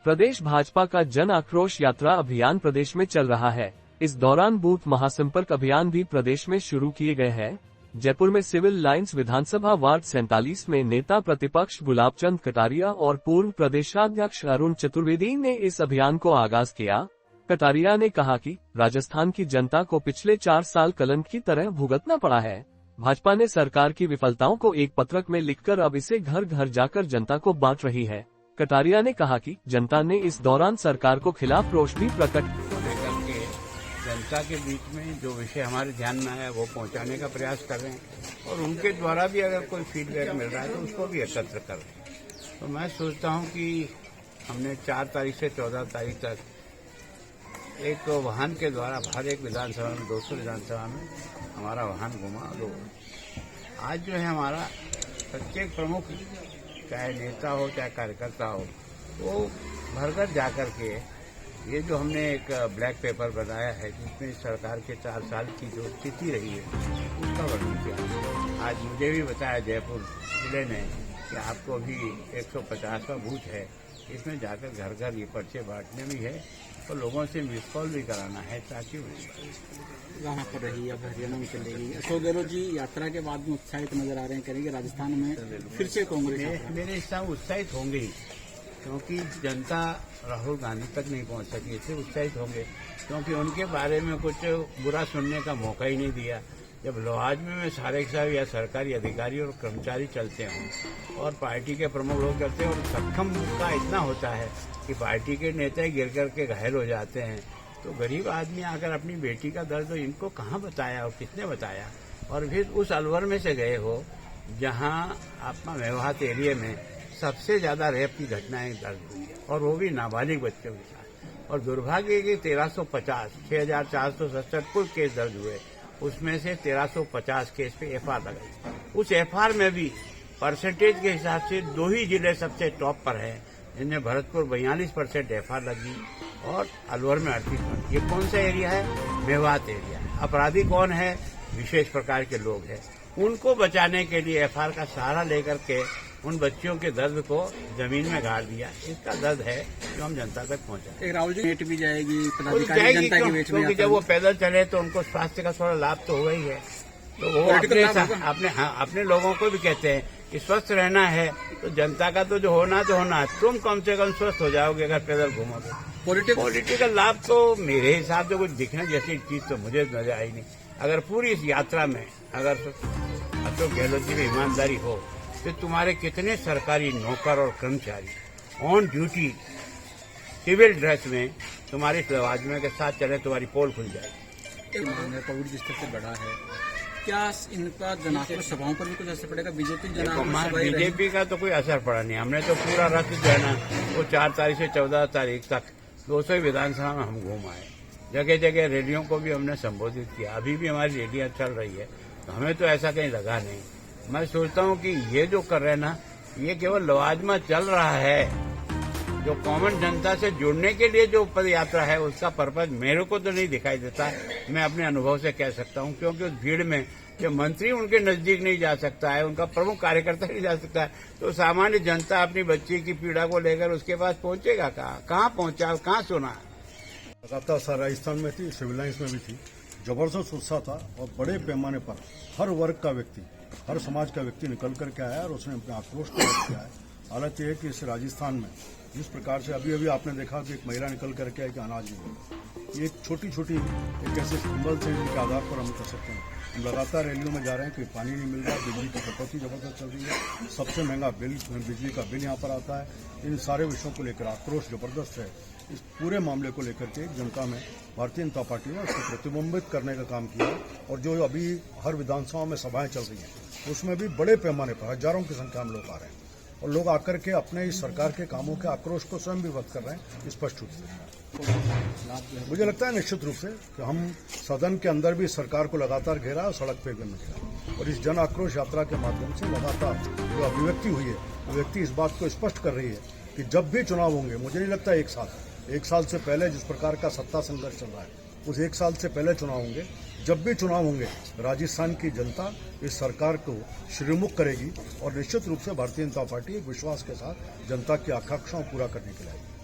प्रदेश भाजपा का जन आक्रोश यात्रा अभियान प्रदेश में चल रहा है। इस दौरान बूथ महासंपर्क अभियान भी प्रदेश में शुरू किए गए हैं। जयपुर में सिविल लाइंस विधानसभा वार्ड 47 में नेता प्रतिपक्ष गुलाबचंद कटारिया और पूर्व प्रदेशाध्यक्ष अरुण चतुर्वेदी ने इस अभियान को आगाज किया। कटारिया ने कहा कि राजस्थान की जनता को पिछले 4 साल कलंक की तरह भुगतना पड़ा है। भाजपा ने सरकार की विफलताओं को एक पत्रक में लिखकर अब इसे घर घर जाकर जनता को बांट रही है। कटारिया ने कहा कि जनता ने इस दौरान सरकार को खिलाफ रोष भी प्रकट लेकर के जनता के बीच में जो विषय हमारे ध्यान में आया वो पहुंचाने का प्रयास कर रहे हैं और उनके द्वारा भी अगर कोई फीडबैक मिल रहा है तो उसको भी एकत्र कर रहे हैं। तो मैं सोचता हूं कि हमने 4 तारीख से 14 तारीख तक एक वाहन के द्वारा हर एक विधानसभा में 200 विधानसभा में हमारा वाहन घुमा। तो आज जो है हमारा प्रत्येक प्रमुख चाहे नेता हो चाहे कार्यकर्ता हो वो घर घर जाकर के ये जो हमने एक ब्लैक पेपर बनाया है जिसमें सरकार के 4 साल की जो स्थिति रही है उसका वर्णन किया। आज मुझे भी बताया जयपुर जिले ने कि आपको भी 150वां बूथ है, इसमें जाकर घर घर ये पर्चे बांटने भी है और लोगों से मिस कॉल भी कराना है ताकि वहाँ पर रही अब हरियाणा में चलेगी। अशोक गहलोत जी यात्रा के बाद में उत्साहित नजर आ रहे हैं, करेंगे राजस्थान में फिर से कांग्रेस मेरे हिसाब उत्साहित होंगे ही, क्योंकि जनता राहुल गांधी तक नहीं पहुंच सकी, इससे उत्साहित होंगे क्योंकि उनके बारे में कुछ बुरा सुनने का मौका ही नहीं दिया। जब लवाजमे में सारे के सारे या सरकारी अधिकारी और कर्मचारी चलते हों और पार्टी के प्रमुख लोग चलते हैं और सक्षम का इतना होता है कि पार्टी के नेता गिर करके घायल हो जाते हैं, तो गरीब आदमी आकर अपनी बेटी का दर्द तो इनको कहाँ बताया और किसने बताया। और फिर उस अलवर में से गए हो जहाँ अपना मेवात एरिया में सबसे ज्यादा रेप की घटनाएं दर्ज हुई है और वो भी नाबालिग बच्चों के साथ। और दुर्भाग्य के 1350 6467 कुल केस दर्ज हुए, उसमें से 1350 केस पे एफआर लगाई। उस एफआर में भी परसेंटेज के हिसाब से 2 ही जिले सबसे टॉप पर है, जिनमें भरतपुर 42% एफआर लगी और अलवर में 38%। ये कौन सा एरिया है? मेवात एरिया है। अपराधी कौन है? विशेष प्रकार के लोग हैं। उनको बचाने के लिए एफआर का सहारा लेकर के उन बच्चियों के दर्द को जमीन में गाड़ दिया। इसका दर्द है जो हम जनता तक पहुंचा। राहुल जी नेट भी जाएगी जाएगी क्योंकि जब वो पैदल चले तो उनको स्वास्थ्य का थोड़ा लाभ तो हुआ ही है। तो वो अपने लोगों को भी कहते हैं कि स्वस्थ रहना है तो जनता का तो जो होना तो होना है, तुम कम से कम स्वस्थ हो जाओगे अगर पैदल घूमोगे। पॉलिटिकल लाभ तो मेरे हिसाब से कुछ दिखने जैसी चीज तो मुझे नजर आई नहीं। अगर पूरी इस यात्रा में अगर अशोक गहलोत जी में ईमानदारी हो तो तुम्हारे कितने सरकारी नौकर और कर्मचारी ऑन ड्यूटी सिविल ड्रेस में तुम्हारे लवाजमे के साथ चले, तुम्हारी पोल खुल जाएगी। कोविड जिस तरह से बढ़ा है, क्या इनका जनाक्रोश सभाओं पर भी कुछ असर पड़ेगा? बीजेपी का तो कोई असर पड़ा नहीं। हमने तो पूरा रथ जो है ना वो 4 तारीख से 14 तारीख तक 200 विधानसभा में हम घूम आए। जगह जगह रैलियों को भी हमने संबोधित किया। अभी भी हमारी रैलियां चल रही है, तो हमें तो ऐसा कहीं लगा नहीं। मैं सोचता हूं कि ये जो कर रहे हैं ना, ये केवल लवाजमा चल रहा है। जो कॉमन जनता से जुड़ने के लिए जो पद यात्रा है उसका पर्पज मेरे को तो नहीं दिखाई देता। मैं अपने अनुभव से कह सकता हूं, क्योंकि उस भीड़ में जब मंत्री उनके नजदीक नहीं जा सकता है, उनका प्रमुख कार्यकर्ता नहीं जा सकता है, तो सामान्य जनता अपनी बच्ची की पीड़ा को लेकर उसके पास पहुंचेगा कहाँ पहुंचा, कहाँ सुना। लगातार सारा राजस्थान में थी, सिविल लाइंस में भी थी, जबरदस्त उत्साह था और बड़े पैमाने पर हर वर्ग का व्यक्ति, हर समाज का व्यक्ति निकल करके आया और उसने अपने आक्रोश को व्यक्त किया है। हालांकि यह है कि इस राजस्थान में जिस प्रकार से अभी अभी आपने देखा कि एक महिला निकल करके आई कि अनाज नहीं, ये एक छोटी छोटी एक ऐसे सिंबल से जिनके आधार पर हम कर सकते हैं। हम लगातार रैलियों में जा रहे हैं कि पानी नहीं मिल रहा, बिजली की कटौती जबरदस्त चल रही है, सबसे महंगा बिजली का बिल यहाँ पर आता है। इन सारे विषयों को लेकर आक्रोश जबरदस्त है। इस पूरे मामले को लेकर के जनता में भारतीय जनता पार्टी ने उसको प्रतिबिंबित करने का काम किया और जो अभी हर विधानसभा में सभाएं चल रही हैं उसमें भी बड़े पैमाने पर हजारों की संख्या में लोग आ रहे हैं और लोग आकर के अपने इस सरकार के कामों के आक्रोश को स्वयं भी व्यक्त कर रहे हैं स्पष्ट रूप से। मुझे लगता है निश्चित रूप से कि हम सदन के अंदर भी सरकार को लगातार घेरा और सड़क पे भी घेरा और इस जन आक्रोश यात्रा के माध्यम से लगातार जो अभिव्यक्ति हुई है, अभिव्यक्ति इस बात को स्पष्ट कर रही है कि जब भी चुनाव होंगे, मुझे नहीं लगता एक साल से पहले जिस प्रकार का सत्ता संघर्ष चल रहा है उस 1 साल से पहले चुनाव होंगे, जब भी चुनाव होंगे राजस्थान की जनता इस सरकार को श्रीमुख करेगी और निश्चित रूप से भारतीय जनता पार्टी एक विश्वास के साथ जनता की आकांक्षाओं पूरा करने के लिए आएगी।